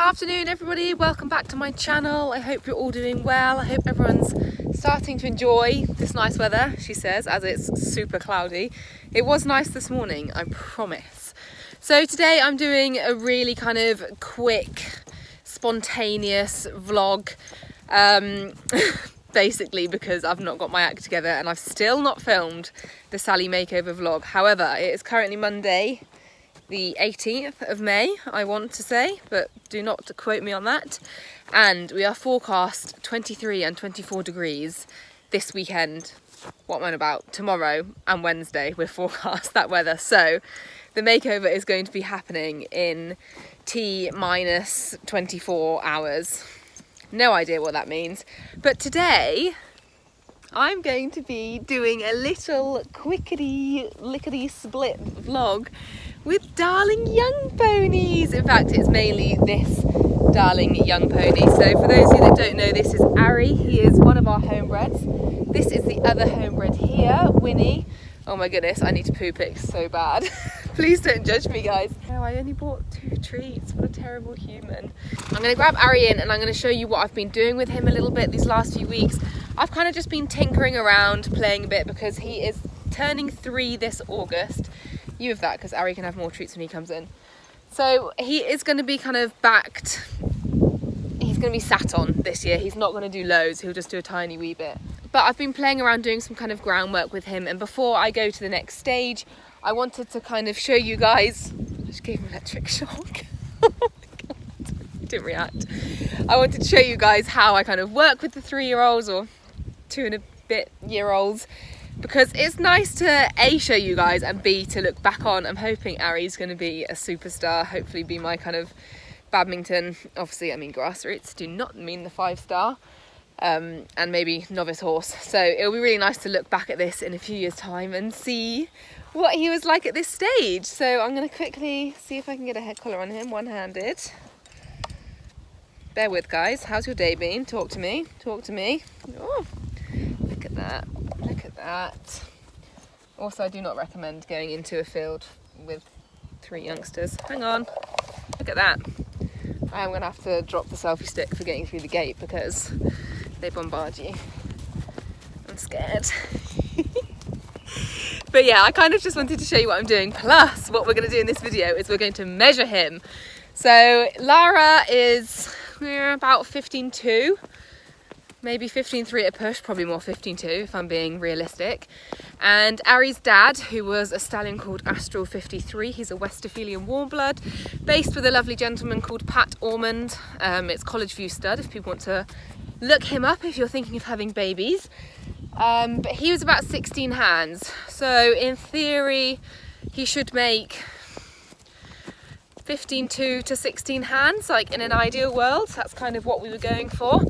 afternoon everybody, welcome back to my channel. I hope you're all doing well. I hope everyone's starting to enjoy this nice weather, she says, as it's super cloudy. It was nice this morning, I promise. So today I'm doing a really kind of quick, spontaneous vlog, basically because I've not got my act together and I've still not filmed the Sally makeover vlog. However, it is currently Monday, the 18th of May, I want to say, but do not quote me on that. And we are forecast 23 and 24 degrees this weekend. What am I on about? Tomorrow and Wednesday we're forecast that weather. So the makeover is going to be happening in T-minus 24 hours. No idea what that means. But today I'm going to be doing a little lickety split vlog with darling young ponies. In fact, it's mainly this darling young pony. So for those of you that don't know, this is Ari. He is one of our homebreds. This is the other homebred here, Winnie. Oh my goodness, I need to poo pick so bad. Please don't judge me, guys. No, I only bought 2 treats. What a terrible human. I'm going to grab Ari in and I'm going to show you what I've been doing with him a little bit these last few weeks. I've kind of just been tinkering around, playing a bit, because he is turning 3 this August. You have that, because Ari can have more treats when he comes in. So he is going to be kind of backed. He's going to be sat on this year. He's not going to do loads. He'll just do a tiny wee bit. But I've been playing around doing some kind of groundwork with him. And before I go to the next stage, I wanted to kind of show you guys. I just gave him electric shock. Oh my God. He didn't react. I wanted to show you guys how I kind of work with the 3-year-olds or 2 and a bit year olds. Because it's nice to A, show you guys, and B, to look back on. I'm hoping Ari's going to be a superstar, hopefully be my kind of badminton, obviously I mean grassroots, do not mean the 5-star, and maybe novice horse. So it'll be really nice to look back at this in a few years' time and see what he was like at this stage. So I'm going to quickly see if I can get a head collar on him, one-handed. Bear with, guys. How's your day been? Talk to me. Talk to me. Oh, look at that. Look at that. Also, I do not recommend going into a field with 3 youngsters. Hang on. Look at that. I am going to have to drop the selfie stick for getting through the gate because they bombard you. I'm scared. But yeah, I kind of just wanted to show you what I'm doing. Plus, what we're going to do in this video is we're going to measure him. So Lara we're about 15.2. Maybe 15.3 at a push, probably more 15.2 if I'm being realistic. And Ari's dad, who was a stallion called Astral 53, he's a Westphalian warm blood, based with a lovely gentleman called Pat Ormond. It's College View stud if people want to look him up if you're thinking of having babies. But he was about 16 hands. So in theory, he should make 15.2 to 16 hands, like in an ideal world. That's kind of what we were going for.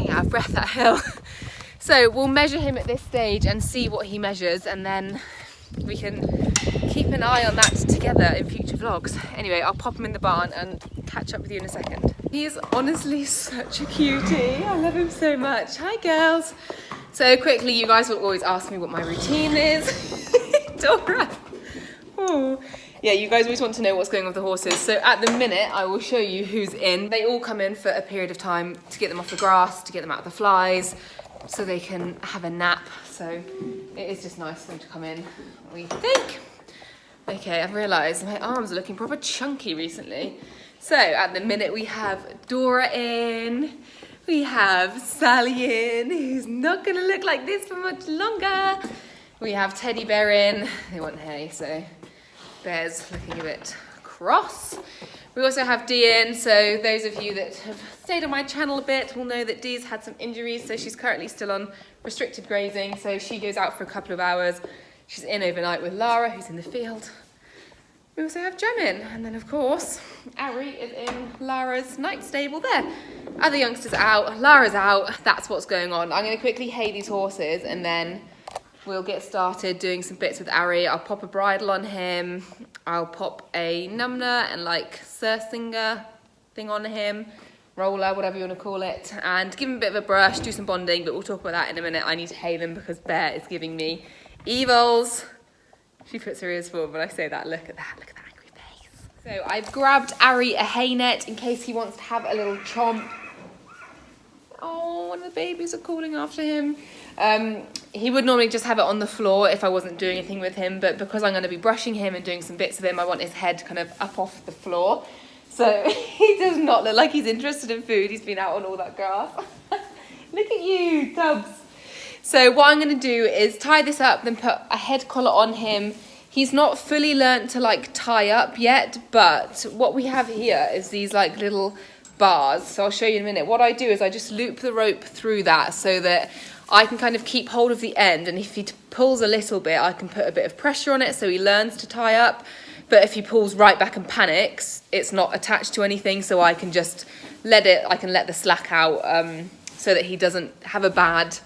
Out of breath, that hill. So we'll measure him at this stage and see what he measures, and then we can keep an eye on that together in future vlogs. Anyway, I'll pop him in the barn and catch up with you in a second. He is honestly such a cutie. I love him so much. Hi girls. So quickly, you guys will always ask me what my routine is. Dora. Oh. Yeah, you guys always want to know what's going on with the horses. So at the minute, I will show you who's in. They all come in for a period of time to get them off the grass, to get them out of the flies, so they can have a nap. So it is just nice for them to come in, we think. Okay, I've realised my arms are looking proper chunky recently. So at the minute, we have Dora in. We have Sally in, who's not going to look like this for much longer. We have Teddy Bear in. They want hay, so Bear's looking a bit cross. We also have Dee in, so those of you that have stayed on my channel a bit will know that Dee's had some injuries, so she's currently still on restricted grazing, so she goes out for a couple of hours. She's in overnight with Lara, who's in the field. We also have Jem in, and then of course, Ari is in Lara's night stable there. Other youngsters are out, Lara's out, that's what's going on. I'm going to quickly hay these horses, and then we'll get started doing some bits with Ari. I'll pop a bridle on him. I'll pop a numner and like sursinger thing on him. Roller, whatever you want to call it. And give him a bit of a brush, do some bonding, but we'll talk about that in a minute. I need to hay them because Bear is giving me evils. She puts her ears forward when I say that. Look at that angry face. So I've grabbed Ari a hay net in case he wants to have a little chomp. Oh, one of the babies are calling after him. He would normally just have it on the floor if I wasn't doing anything with him, but because I'm going to be brushing him and doing some bits of him, I want his head kind of up off the floor. So he does not look like he's interested in food. He's been out on all that grass. Look at you, Tubbs. So what I'm going to do is tie this up, then put a head collar on him. He's not fully learnt to like tie up yet, but what we have here is these like little bars. So I'll show you in a minute. What I do is I just loop the rope through that so that I can kind of keep hold of the end, and if he pulls a little bit, I can put a bit of pressure on it so he learns to tie up. But if he pulls right back and panics, it's not attached to anything, so I can just let the slack out so that he doesn't have a bad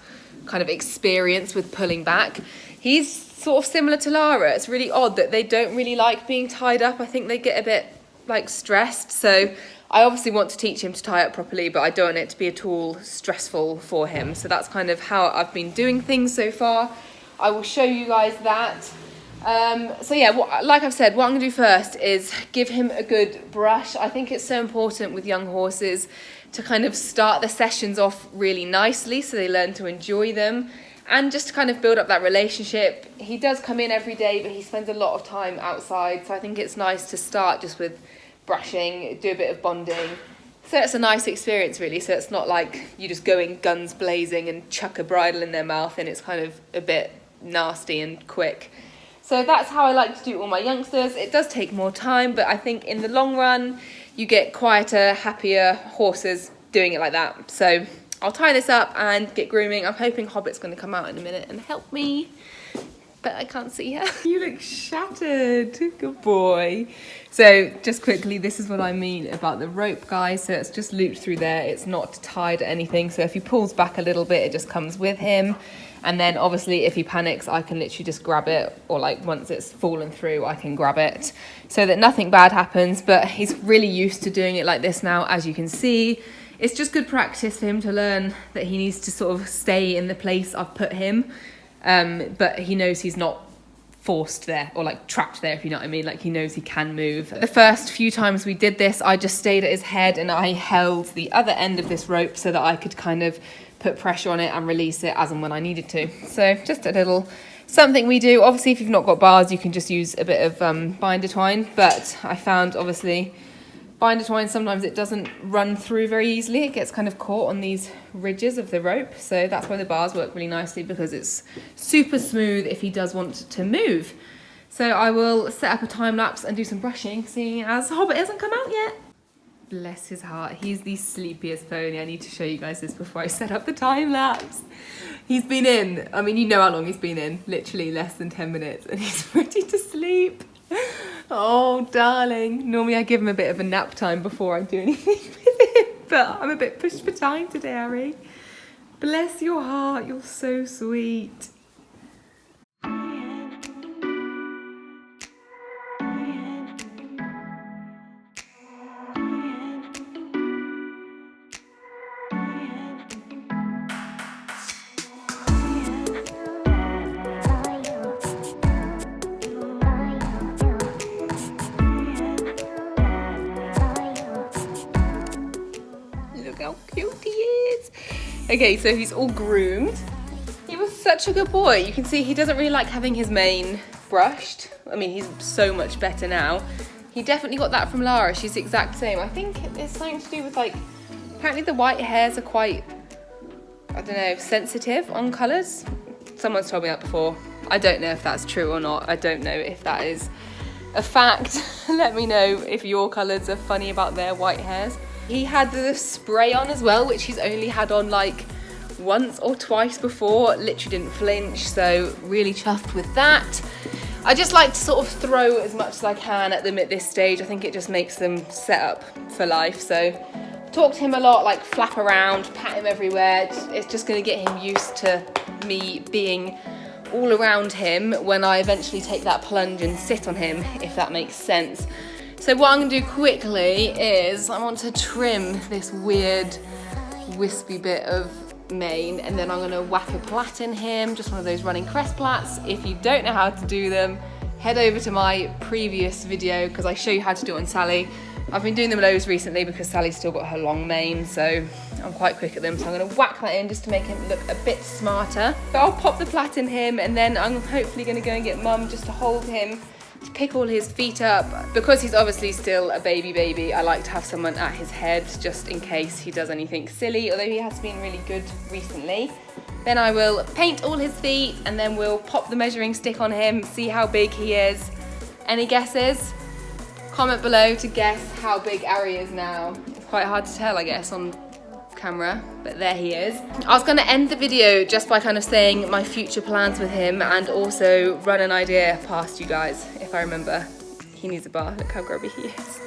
kind of experience with pulling back. He's sort of similar to Lara. It's really odd that they don't really like being tied up. I think they get a bit like stressed, so I obviously want to teach him to tie up properly, but I don't want it to be at all stressful for him. So that's kind of how I've been doing things so far. I will show you guys that. So yeah, like I've said, what I'm going to do first is give him a good brush. I think it's so important with young horses to kind of start the sessions off really nicely so they learn to enjoy them, and just to kind of build up that relationship. He does come in every day, but he spends a lot of time outside, so I think it's nice to start just with brushing, do a bit of bonding. So it's a nice experience really, so it's not like you just go in guns blazing and chuck a bridle in their mouth and it's kind of a bit nasty and quick. So that's how I like to do all my youngsters. It does take more time, but I think in the long run you get quieter, happier horses doing it like that. So I'll tie this up and get grooming. I'm hoping Hobbit's going to come out in a minute and help me, but I can't see her. You look shattered. Good boy. So just quickly, this is what I mean about the rope, guys. So it's just looped through there. It's not tied to anything. So if he pulls back a little bit, it just comes with him. And then obviously if he panics, I can literally just grab it, or like once it's fallen through, I can grab it so that nothing bad happens. But he's really used to doing it like this now, as you can see. It's just good practice for him to learn that he needs to sort of stay in the place I've put him. But he knows he's not forced there or like trapped there, if you know what I mean. Like he knows he can move. The first few times we did this, I just stayed at his head and I held the other end of this rope so that I could kind of put pressure on it and release it as and when I needed to. So just a little something we do. Obviously if you've not got bars, you can just use a bit of binder twine, but I found obviously binder twine, sometimes it doesn't run through very easily. It gets kind of caught on these ridges of the rope. So that's why the bars work really nicely, because it's super smooth if he does want to move. So I will set up a time lapse and do some brushing, seeing as Hobbit hasn't come out yet. Bless his heart. He's the sleepiest pony. I need to show you guys this before I set up the time lapse. He's been in, I mean, you know how long he's been in, literally less than 10 minutes, and he's ready to sleep. Oh, darling. Normally I give him a bit of a nap time before I do anything with him, but I'm a bit pushed for time today, Ari. Bless your heart. You're so sweet. How cute he is. Okay, so he's all groomed. He was such a good boy. You can see he doesn't really like having his mane brushed. I mean, he's so much better now. He definitely got that from Lara. She's the exact same. I think it's something to do with like, apparently the white hairs are quite, I don't know, sensitive on colours. Someone's told me that before. I don't know if that's true or not. I don't know if that is a fact. Let me know if your colours are funny about their white hairs. He had the spray on as well, which he's only had on like once or twice before. Literally didn't flinch, so really chuffed with that. I just like to sort of throw as much as I can at them at this stage. I think it just makes them set up for life. So talk to him a lot, like flap around, pat him everywhere. It's just going to get him used to me being all around him when I eventually take that plunge and sit on him, if that makes sense. So what I'm going to do quickly is I want to trim this weird wispy bit of mane, and then I'm going to whack a plait in him, just one of those running crest plaits. If you don't know how to do them, head over to my previous video because I show you how to do it on Sally. I've been doing them loads recently because Sally's still got her long mane, so I'm quite quick at them. So I'm going to whack that in just to make him look a bit smarter. But I'll pop the plait in him, and then I'm hopefully going to go and get Mum just to hold him, to pick all his feet up. Because he's obviously still a baby, I like to have someone at his head just in case he does anything silly, although he has been really good recently. Then I will paint all his feet, and then we'll pop the measuring stick on him, see how big he is. Any guesses? Comment below to guess how big Ari is now. It's quite hard to tell, I guess, on camera, but there he is. I was going to end the video just by kind of saying my future plans with him and also run an idea past you guys, if I remember. He needs a bath. Look how grubby he is.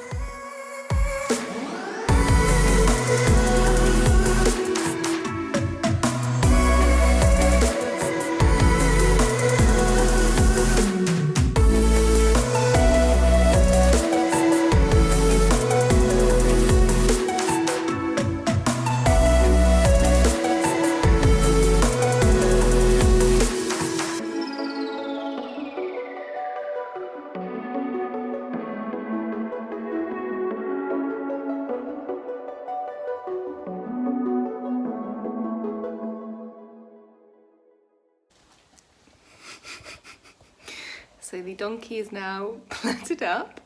So the donkey is now plaited up.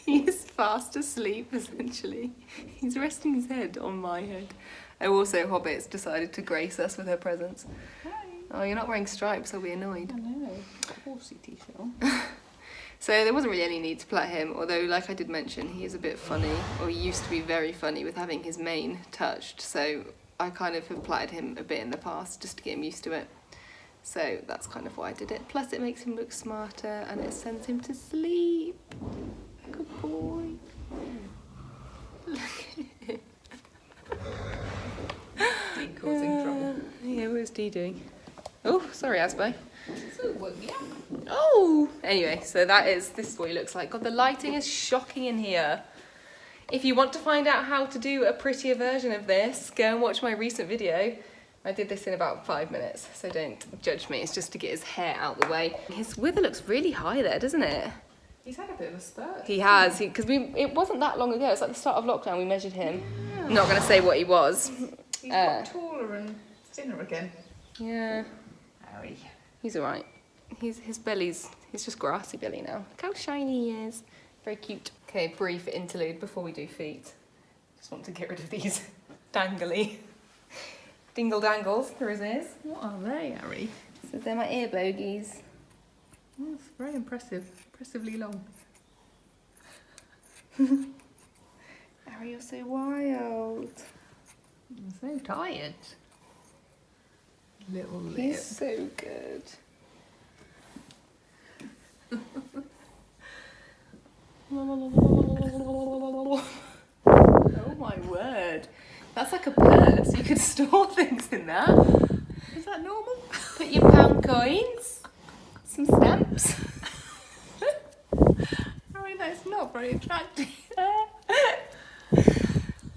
He is fast asleep, essentially. He's resting his head on my head. Oh, also, Hobbit's decided to grace us with her presence. Hi. Oh, you're not wearing stripes, I'll be annoyed. I know, horsey t-shirt. So there wasn't really any need to plait him, although, like I did mention, he is a bit funny, or he used to be very funny with having his mane touched, so I kind of have plaited him a bit in the past just to get him used to it. So that's kind of why I did it. Plus it makes him look smarter and it sends him to sleep. Good boy. Look at him. Dee causing trouble. Yeah, what's Dee doing? Oh, sorry, Asbo. So woke me up. Oh! Anyway, so this is what he looks like. God, the lighting is shocking in here. If you want to find out how to do a prettier version of this, go and watch my recent video. I did this in about 5 minutes, so don't judge me. It's just to get his hair out the way. His wither looks really high there, doesn't it? He's had a bit of a spurt. He has, because it wasn't that long ago. It's like the start of lockdown we measured him. Yeah. I'm not going to say what he was. He's got taller and thinner again. Yeah. Harry. He's all right. He's just grassy belly now. Look how shiny he is. Very cute. Okay, brief interlude before we do feet. Just want to get rid of these dangly dingle dangles through his ears. What are they, Harry? So they're my ear bogies. Oh, it's very impressive. Impressively long. Ari, you're so wild. I'm so tired. Little lip. He's so good. Oh my word. That's like a purse. You could store things in that. Is that normal? Put your pound coins, some stamps. I mean, that's not very attractive.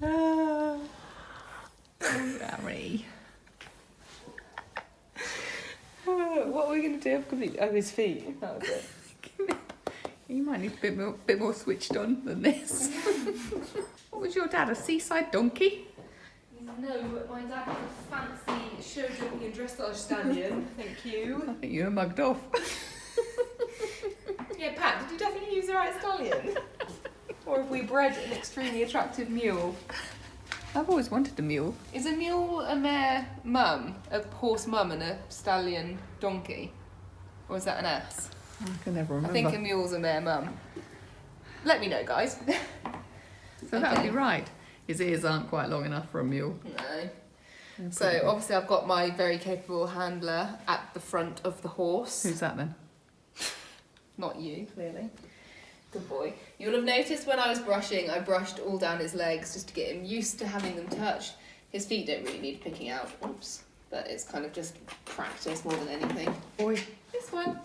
Oh, Harry. What are we going to do? Oh, his feet. That was it. You might need a bit more switched on than this. What was your dad, a seaside donkey? No, but my dad was a fancy show jumping and dressage stallion. Thank you. I think you were mugged off. Yeah, Pat, did you definitely use the right stallion? Or have we bred an extremely attractive mule? I've always wanted a mule. Is a mule a mare mum, a horse mum and a stallion donkey? Or is that an ass? I can never remember. I think a mule's a mare mum. Let me know, guys. So that would be right. His ears aren't quite long enough for a mule. No. So obviously I've got my very capable handler at the front of the horse. Who's that then? Not you, clearly. Good boy. You'll have noticed when I was brushing, I brushed all down his legs just to get him used to having them touched. His feet don't really need picking out. Oops. But it's kind of just practice more than anything. Boy. This one.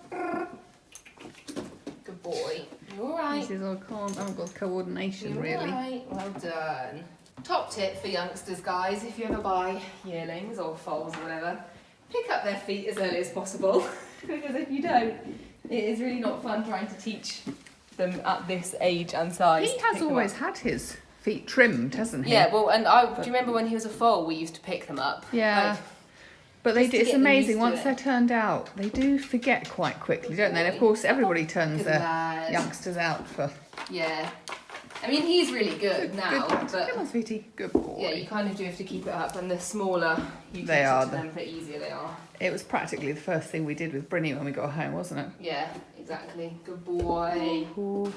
Good boy. You're all right. This is all I haven't got coordination, You're really. all right. Well done. Top tip for youngsters, guys, if you ever buy yearlings or foals or whatever, pick up their feet as early as possible. Because if you don't, It is really not fun trying to teach them at this age and size. He has always had his feet trimmed, hasn't he? Yeah, well, and do you remember when he was a foal, we used to pick them up? Yeah. Like, but just to it's get them amazing, used to once it. they're turned out, they do forget quite quickly, don't they? And of course, everybody turns Good their lad. youngsters out for... Yeah. I mean, he's really good now, but Come on, sweetie. Good boy. yeah, you kind of do have to keep it up, and the smaller you They teach are it to them, the easier they are. It was practically the first thing we did with Brinny when we got home, wasn't it? Yeah, exactly. Good boy. Ooh.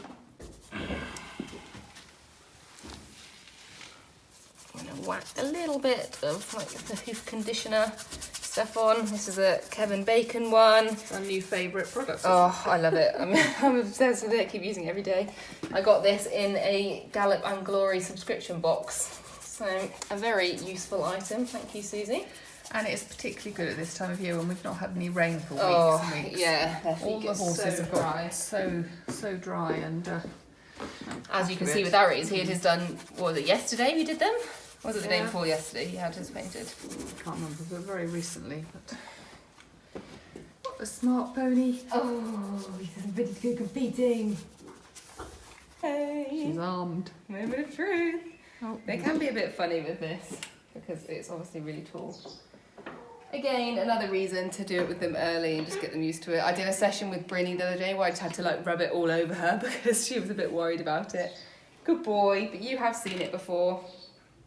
I'm gonna whack a little bit of like the hoof conditioner stuff on. This is a Kevin Bacon one. It's our new favourite product. Oh, I love it. I'm obsessed with it. I keep using it every day. I got this in a Gallop and Glory subscription box. So a very useful item. Thank you, Susie. And it's particularly good at this time of year when we've not had any rain for weeks and weeks. Yeah, their All feet the get horses so have dry. got so dry and... As you can see with Ari's, he had his done, what was it, yesterday we did them? Or was it the day Yeah. before yesterday he had his painted? I can't remember, but very recently. But what a smart pony. Oh, he's ready to go competing. Hey. She's armed. Moment of truth. Oh, They can be a bit funny with this because it's obviously really tall. Again, another reason to do it with them early and just get them used to it. I did a session with Brinny the other day where I just had to like rub it all over her because she was a bit worried about it. Good boy, but you have seen it before.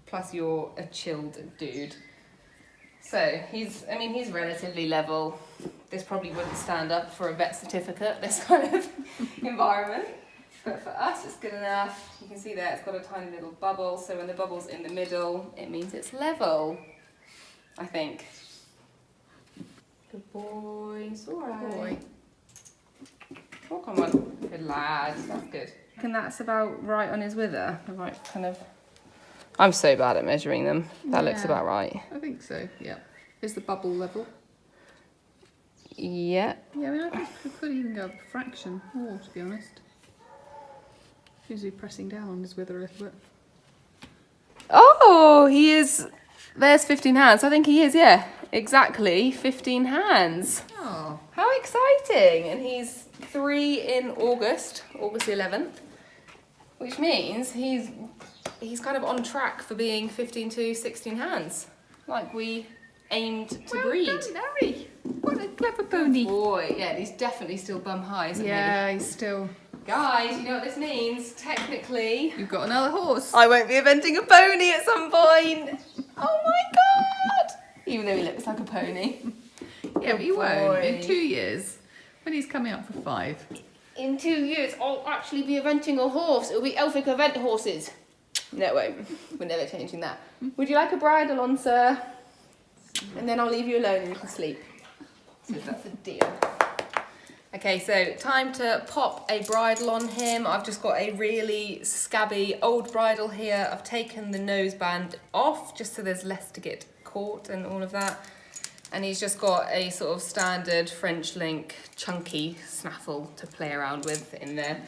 Plus you're a chilled dude. So he's relatively level. This probably wouldn't stand up for a vet certificate, this kind of environment. But for us, it's good enough. You can see there, it's got a tiny little bubble. So when the bubble's in the middle, it means it's level, I think. Good boy, it's all right. boy. Oh, come on. Good lad, that's good. And that's about right on his wither, the right kind of... I'm so bad at measuring them. That looks Yeah. about right. I think so, yeah. Is the bubble level? Yeah. Yeah, I mean, I think we could even go a fraction more, to be honest. Usually pressing down on his wither a little bit. Oh, he is... There's 15 hands. I think he is, yeah. Exactly 15 hands. Oh. How exciting. And he's 3 in August the 11th. Which means he's kind of on track for being 15 to 16 hands. Like we aimed to breed. Well done, Ari. What a clever pony. Boy, yeah, and he's definitely still bum high, isn't Yeah, he's still... he? Guys, you know what this means? Technically, You've got another horse. I won't be eventing a pony at some point. Oh my god! Even though he looks like a pony. Yeah, but you Boy. won't. In 2 years, when he's coming up for 5. In 2 years, I'll actually be eventing a horse. It'll be Elphick Event horses. No, it won't. We're never changing that. Would you like a bridle on, sir? And then I'll leave you alone and you can sleep. So that's a deal. Okay, so time to pop a bridle on him. I've just got a really scabby old bridle here. I've taken the noseband off just so there's less to get caught and all of that. And he's just got a sort of standard French link chunky snaffle to play around with in there.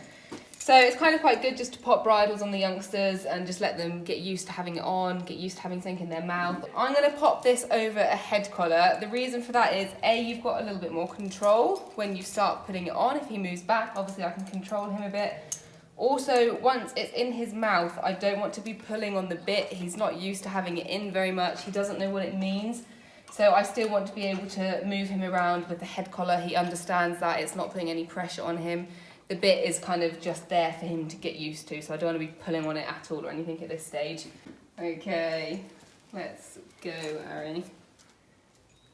So it's kind of quite good just to pop bridles on the youngsters and just let them get used to having it on, get used to having something in their mouth. I'm going to pop this over a head collar. The reason for that is, A, you've got a little bit more control when you start putting it on. If he moves back, obviously I can control him a bit. Also, once it's in his mouth, I don't want to be pulling on the bit. He's not used to having it in very much. He doesn't know what it means. So I still want to be able to move him around with the head collar. He understands that it's not putting any pressure on him. The bit is kind of just there for him to get used to, so I don't want to be pulling on it at all or anything at this stage. Okay, let's go, Ari.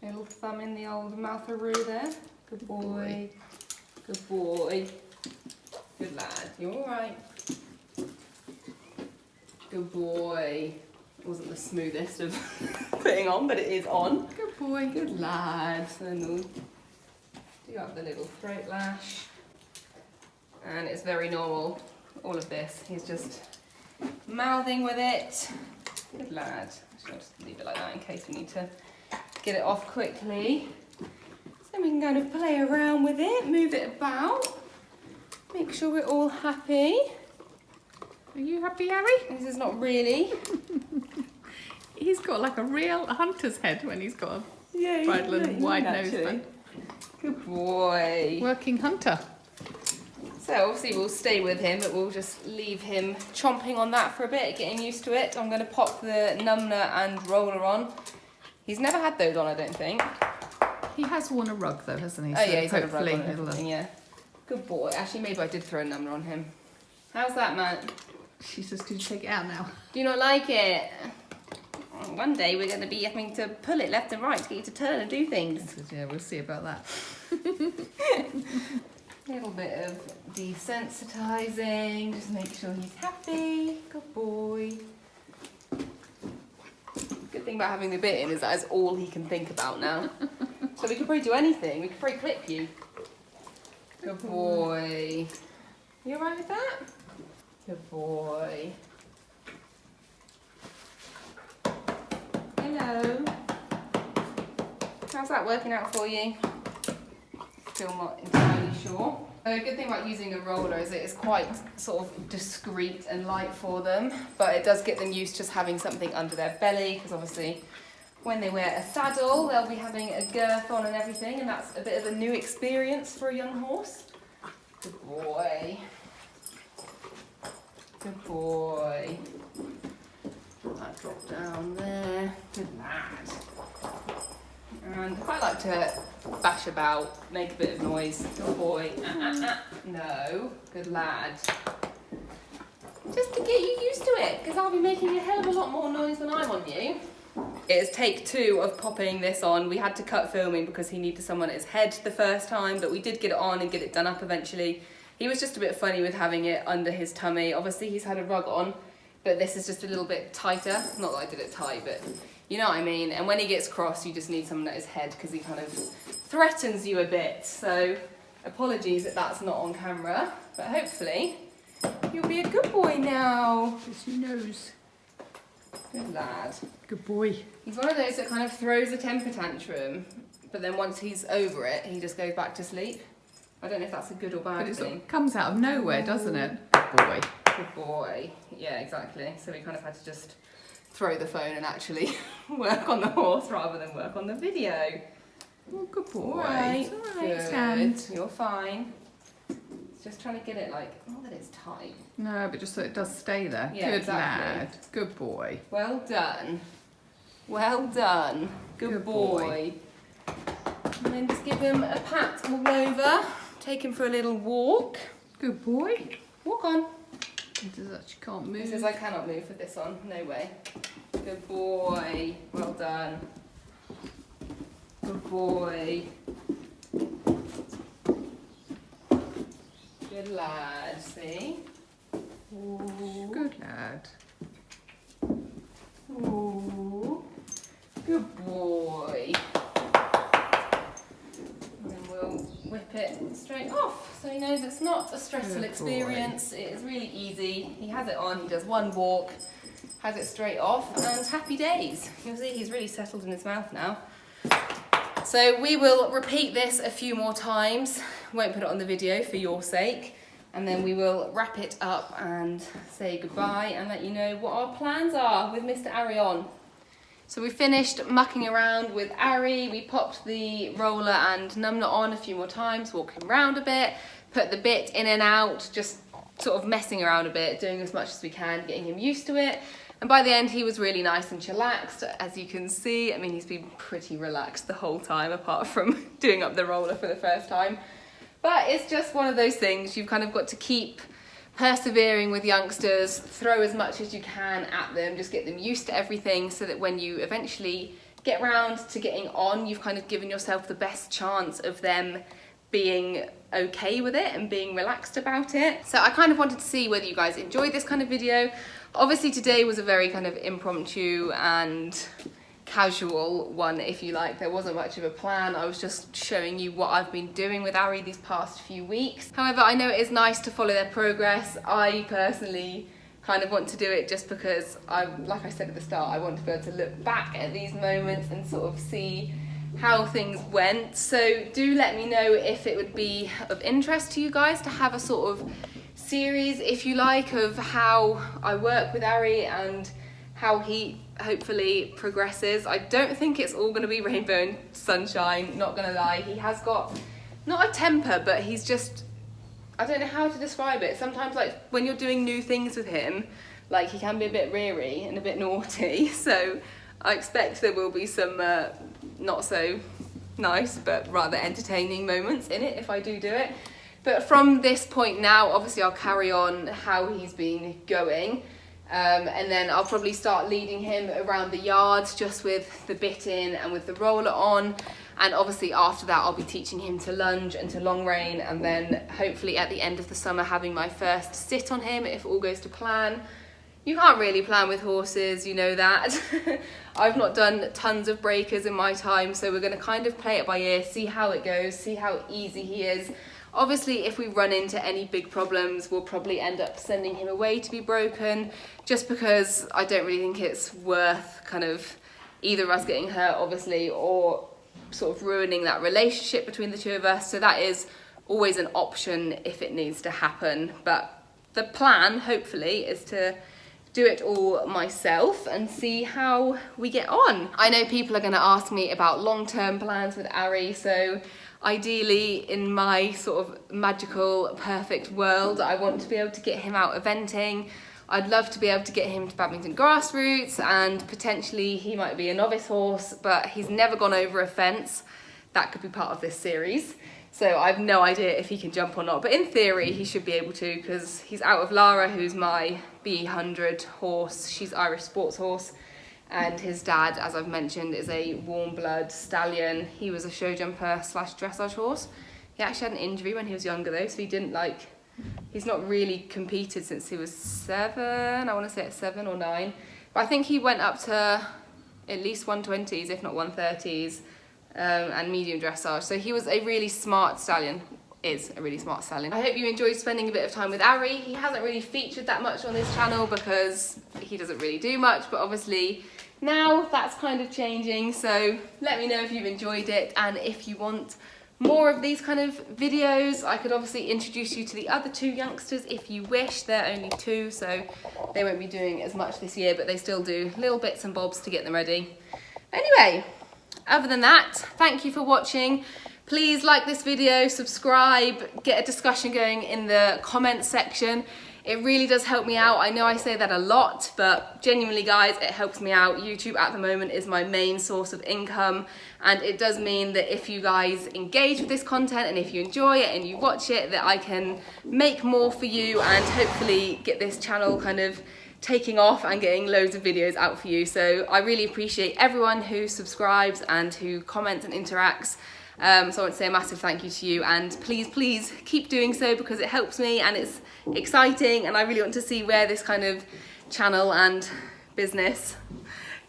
Little thumb in the old mouth-a-roo there. Good boy. Good boy. Good lad. You all right? Good boy. It wasn't the smoothest of putting on, but it is on. Good boy. Good lad. And we'll do up the little throat lash. And it's very normal, all of this. He's just mouthing with it. Good lad. I'll just leave it like that in case we need to get it off quickly. So we can kind of play around with it, move it about, make sure we're all happy. Are you happy, Ari? This is not really. He's got like a real hunter's head when he's got a Yeah, bridle and wide nose actually. band. Good boy. Working hunter. So obviously we'll stay with him, but we'll just leave him chomping on that for a bit, getting used to it. I'm going to pop the numner and roller on. He's never had those on, I don't think. He has worn a rug though, hasn't he? Oh yeah, he's had a rug on it'll, and everything, yeah. Good boy. Actually, maybe I did throw a number on him. How's that, Matt? She says, could you take it out now? Do you not like it? One day we're going to be having to pull it left and right to get you to turn and do things. Says, yeah, we'll see about that. A little bit of desensitizing, just make sure he's happy. Good boy. Good thing about having the bit in is that is all he can think about now. So we could probably do anything. We could probably clip you. Good boy. You alright with that? Good boy. Hello. How's that working out for you? Still not entirely sure. The good thing about using a roller is it is quite sort of discreet and light for them, but it does get them used to just having something under their belly, because obviously when they wear a saddle they'll be having a girth on and everything, and that's a bit of a new experience for a young horse. Good boy. Good boy. That drop down there. Good lad. And I quite like to bash about, make a bit of noise. Good boy. No. Good lad. Just to get you used to it, because I'll be making a hell of a lot more noise when I'm on you. It is take 2 of popping this on. We had to cut filming because he needed someone at his head the first time, but we did get it on and get it done up eventually. He was just a bit funny with having it under his tummy. Obviously he's had a rug on, but this is just a little bit tighter. Not that I did it tight, but you know what I mean. And when he gets cross, you just need someone at his head because he kind of threatens you a bit. So apologies that that's not on camera, but hopefully you'll be a good boy now. Yes, who knows? Good lad. Good boy. He's one of those that kind of throws a temper tantrum, but then once he's over it, he just goes back to sleep. I don't know if that's a good or bad But it thing. sort of comes out of nowhere, doesn't it? Good boy. Good boy. Yeah, exactly. So we kind of had to just throw the phone and actually work on the horse rather than work on the video. Oh, good boy. All right. It's all right, Good. Sam. You're fine. Just trying to get it like, not that it's tight. No, but just so it does stay there. Yeah, Good exactly. lad. Good boy. Well done. Well done. Good boy. And then just give him a pat all over. Take him for a little walk. Good boy. Walk on. He says that she can't move. He says I cannot move with this on. No way. Good boy. Well done. Good boy. Good lad. See? Ooh. Good lad. Ooh. Good boy. And then we'll whip it straight off so he knows it's not a stressful Good experience. It is really easy. He has it on, he does one walk, has it straight off, and happy days. You'll see he's really settled in his mouth now. So we will repeat this a few more times. Won't put it on the video for your sake. And then we will wrap it up and say goodbye and let you know what our plans are with Mr. Ari on. So we finished mucking around with Ari. We popped the roller and numnah on a few more times, walked him around a bit, put the bit in and out, just sort of messing around a bit, doing as much as we can, getting him used to it. And by the end, he was really nice and chillaxed, as you can see. I mean, he's been pretty relaxed the whole time, apart from doing up the roller for the first time. But it's just one of those things. You've kind of got to keep persevering with youngsters, throw as much as you can at them, just get them used to everything so that when you eventually get round to getting on, you've kind of given yourself the best chance of them being okay with it and being relaxed about it. So I kind of wanted to see whether you guys enjoyed this kind of video. Obviously today was a very kind of impromptu and casual one, if you like. There wasn't much of a plan. I was just showing you what I've been doing with Ari these past few weeks. However, I know it is nice to follow their progress. I personally kind of want to do it just because like I said at the start, I want to be able to look back at these moments and sort of see how things went. So do let me know if it would be of interest to you guys to have a sort of series, if you like, of how I work with Ari and how he hopefully progresses. I don't think it's all going to be rainbow and sunshine, not going to lie. He has got not a temper, but he's just, I don't know how to describe it. Sometimes like when you're doing new things with him, like he can be a bit reary and a bit naughty. So I expect there will be some not so nice but rather entertaining moments in it if I do it. But from this point now, obviously I'll carry on how he's been going. And then I'll probably start leading him around the yards just with the bit in and with the roller on. And obviously after that I'll be teaching him to lunge and to long rein, and then hopefully at the end of the summer having my first sit on him if all goes to plan. You can't really plan with horses, you know that. I've not done tons of breakers in my time, so we're going to kind of play it by ear, see how it goes, see how easy he is. Obviously, if we run into any big problems, we'll probably end up sending him away to be broken, just because I don't really think it's worth kind of either us getting hurt, obviously, or sort of ruining that relationship between the two of us. So that is always an option if it needs to happen. But the plan, hopefully, is to do it all myself and see how we get on. I know people are going to ask me about long-term plans with Ari, so ideally in my sort of magical perfect world I want to be able to get him out eventing. I'd love to be able to get him to badminton grassroots, and potentially he might be a novice horse, but he's never gone over a fence. That could be part of this series. So I've no idea if he can jump or not, but in theory he should be able to, because he's out of Lara, who's my B100 horse. She's Irish sports horse, and his dad, as I've mentioned, is a warm blood stallion. He was a show jumper slash dressage horse. He actually had an injury when he was younger though, so he didn't like, he's not really competed since he was 7, I want to say it's 7 or 9. But I think he went up to at least 120s, if not 130s. And medium dressage. So he was a really smart stallion, is a really smart stallion. I hope you enjoyed spending a bit of time with Ari. He hasn't really featured that much on this channel because he doesn't really do much, but obviously now that's kind of changing. So let me know if you've enjoyed it, and if you want more of these kind of videos. I could obviously introduce you to the other 2 youngsters if you wish. They're only 2, so they won't be doing as much this year, but they still do little bits and bobs to get them ready. Anyway, other than that, thank you for watching. Please like this video, subscribe, get a discussion going in the comments section. It really does help me out. I know I say that a lot, but genuinely guys, it helps me out. YouTube at the moment is my main source of income, and it does mean that if you guys engage with this content and if you enjoy it and you watch it, that I can make more for you and hopefully get this channel kind of taking off and getting loads of videos out for you. So I really appreciate everyone who subscribes and who comments and interacts. So I want to say a massive thank you to you, and please keep doing so, because it helps me and it's exciting, and I really want to see where this kind of channel and business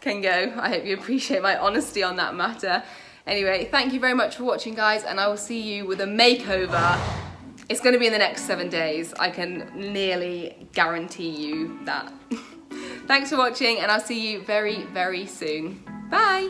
can go. I hope you appreciate my honesty on that matter. Anyway, thank you very much for watching guys, and I will see you with a makeover. It's going to be in the next 7 days. I can nearly guarantee you that. Thanks for watching, and I'll see you very, very soon. Bye!